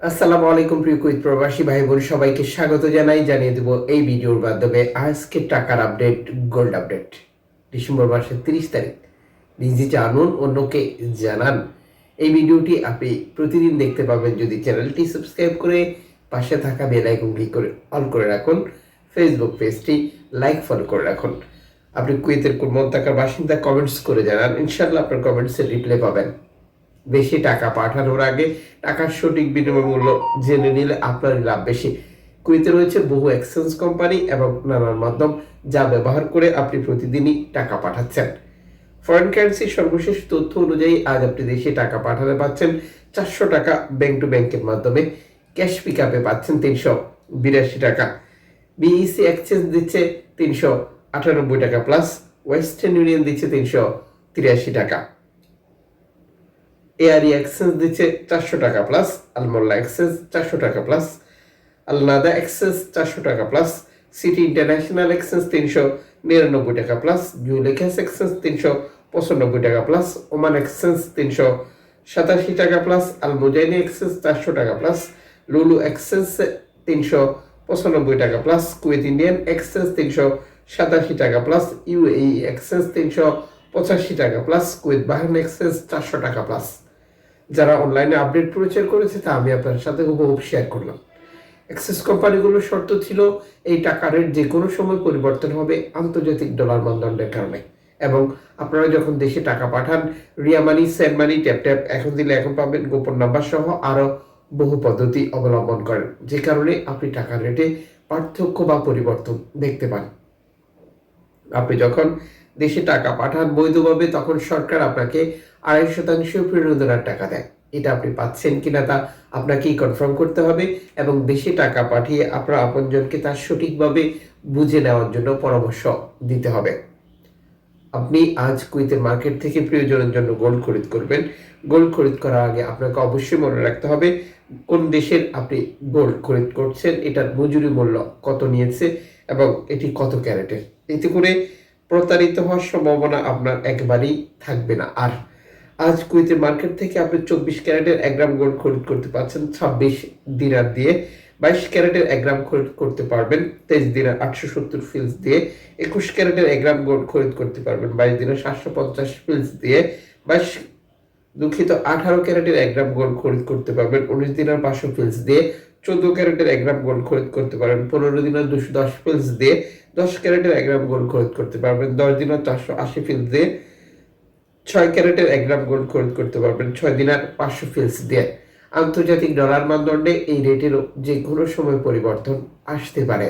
আসসালামু আলাইকুম প্রিয় কুইত প্রবাসী ভাই বোন সবাইকে স্বাগত জানিয়ে দেব এই ভিডিওর মাধ্যমে আজকে টাকার আপডেট, গোল্ড আপডেট। ডিসেম্বর মাসের 30 তারিখ নিজে জানুন, অন্যকে জানান। এই ভিডিওটি আপনি প্রতিদিন দেখতে পাবেন যদি চ্যানেলটি সাবস্ক্রাইব করে পাশে থাকা বেল আইকন ক্লিক করে অল করে রাখুন। ফেসবুক পেজটি লাইক ফলো করে রাখুন। আপনি কুয়েতের কোন মন্তাকার বাসিন্দা কমেন্টস করে জানান, ইনশাআল্লাহ আপনার কমেন্টসের রিপ্লাই পাবেন। বেশি টাকা পাঠানোর আগে টাকার সঠিক বিনিময় মূল্য জেনে নিলে আপনার লাভ বেশি। কুয়েতে রয়েছে বহু এক্সচেঞ্জ কোম্পানি এবং নানান মাধ্যম যা ব্যবহার করে আপনি প্রতিদিনই টাকা পাঠাচ্ছেন। ফরেন কারেন্সির সর্বশেষ তথ্য অনুযায়ী আজ আপনি দেশে টাকা পাঠাতে পাচ্ছেন 400 টাকা ব্যাংক টু ব্যাংকের মাধ্যমে। ক্যাশ পিক আপে পাচ্ছেন 382 টাকা। বিইসি এক্সচেঞ্জ দিচ্ছে 398 টাকা প্লাস। ওয়েস্টার্ন ইউনিয়ন দিচ্ছে 383 টাকা। এআরই এক্সচেঞ্জ দিচ্ছে 400 টাকা প্লাস। আলমোল্লা এক্সচেঞ্জ 400 টাকা প্লাস। আলনাদা এক্সচেঞ্জ 400 টাকা প্লাস। সিটি ইন্টারন্যাশনাল এক্সচেঞ্জ 399 টাকা প্লাস। জুলেখাস এক্সচেঞ্জ 395 টাকা প্লাস। ওমান এক্সচেঞ্জ 387 টাকা প্লাস। আলমুজাইনি এক্সচেঞ্জ 400 টাকা প্লাস। লুলু এক্সচেঞ্জ 395 টাকা প্লাস। কুয়েত ইন্ডিয়ান এক্সচেঞ্জ 387 টাকা প্লাস। ইউএই এক্সচেঞ্জ 385 টাকা প্লাস। কুয়েত বাহরাইন এক্সচেঞ্জ 400 টাকা প্লাস। যারা অনলাইনে আপডেট প্রচার করেছে তা আমি আপনার সাথে হুবহু শেয়ার করলাম। এক্সেস কোম্পানিগুলোর শর্ত ছিল এই টাকা রেট যে কোনো সময় পরিবর্তন হবে আন্তর্জাতিক ডলার মানদণ্ডের কারণে, এবং আপনারা যখন দেশে টাকা পাঠান রিয়া মানি, সেন্ড মানি, ট্যাপ ট্যাপ এখন দিলে এখন পাবেন, গোপন নাম্বার সহ আরও বহু পদ্ধতি অবলম্বন করেন, যে কারণে আপনি টাকার রেটে পার্থক্য বা পরিবর্তন দেখতে পান। আপনি যখন দেশে টাকা পাঠান বৈধভাবে তখন সরকার আপনাকে 2.5% প্রণোদনার টাকা দেয়। এটা আপনি পাচ্ছেন কিনা তা আপনাকেই কনফার্ম করতে হবে, এবং দেশে টাকা পাঠিয়ে আপনার আপনজনকে তার সঠিকভাবে বুঝে নেওয়ার জন্য পরামর্শ দিতে হবে। আপনি আজ কুয়েতের মার্কেট থেকে প্রিয়জনের জন্য গোল্ড খরিদ করবেন। গোল্ড খরিদ করার আগে আপনাকে অবশ্যই মনে রাখতে হবে কোন দেশের আপনি গোল্ড খরিদ করছেন, এটার মজুরি মূল্য কত নিয়েছে এবং এটি কত ক্যারেটের। এতে করে প্রতারিত হওয়ার সম্ভাবনা আপনার একেবারেই থাকবে না। আর আজ কুয়েতের মার্কেট থেকে আপনি 24 ক্যারেটের 1 গ্রাম গোল্ড খরিদ করতে পারছেন 26 দিনার দিয়ে। 22 ক্যারেটের 1 গ্রাম খরিদ করতে পারবেন 23 দিনার 870 ফিলস দিয়ে। 21 ক্যারেটের 1 গ্রাম গোল্ড খরিদ করতে পারবেন 22 দিনার 750 ফিলস দিয়ে। 18 ক্যারেটের 1 গ্রাম গোল্ড খরিদ করতে পারবেন 19 দিনার 500 ফিলস দিয়ে। 14 ক্যারেটের 1 গ্রাম গোল্ড খরিদ করতে পারবেন 15 দিনার 210 ফিলস দিয়ে। 10 ক্যারেটের 1 গ্রাম গোল্ড খরিদ করতে পারবেন 10 দিনার 480 ফিলস দিয়ে। 6 ক্যারেটের 1 গ্রাম গোল্ড খরিদ করতে পারবেন 6 দিনার 500 ফিলস দিয়ে। আন্তর্জাতিক ডলার মানদণ্ডে এই রেটেরও যে কোনো সময় পরিবর্তন আসতে পারে।